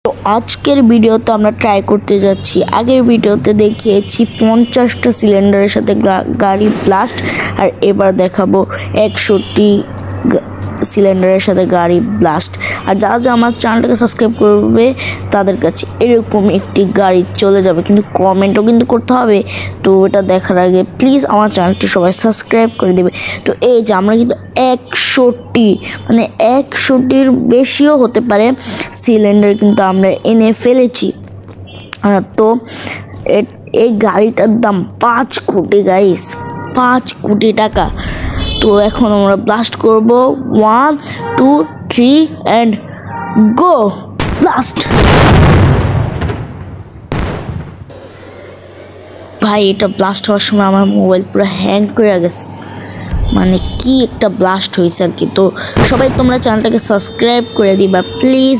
তো আজকের ভিডিওতে আমরা ট্রাই করতে যাচ্ছি, আগের ভিডিওতে দেখিয়েছি 50টা সিলিন্ডারের সাথে গাড়ি ব্লাস্ট, আর এবার দেখাবো 61টি সিলিন্ডারের সাথে গাড়ি ব্লাস্ট। আর যা আমার চ্যানেলটাকে সাবস্ক্রাইব করবে তাদের কাছে এরকম একটি গাড়ি চলে যাবে, কিন্তু কমেন্টও কিন্তু করতে হবে। তো এটা দেখার আগে প্লিজ আমার চ্যানেলটি সবাই সাবস্ক্রাইব করে দেবে। তো এই যে আমরা কিন্তু 100টি মানে 100টির বেশিও হতে পারে সিলিন্ডার কিন্তু আমরা এনে ফেলেছি। তো এই গাড়িটার দাম 5 কোটি গাইস, 5 কোটি টাকা। তো এখন আমরা ব্লাস্ট করব, 1 2 3 অ্যান্ড গো ব্লাস্ট। ভাই এটা ব্লাস্ট হওয়ার সময় আমার মোবাইল পুরো হ্যাং করে গেছে, মানে কি একটা ব্লাস্ট হয়েছে আর কি। তো সবাই তোমরা চ্যানেলটাকে সাবস্ক্রাইব করে দিবা প্লিজ।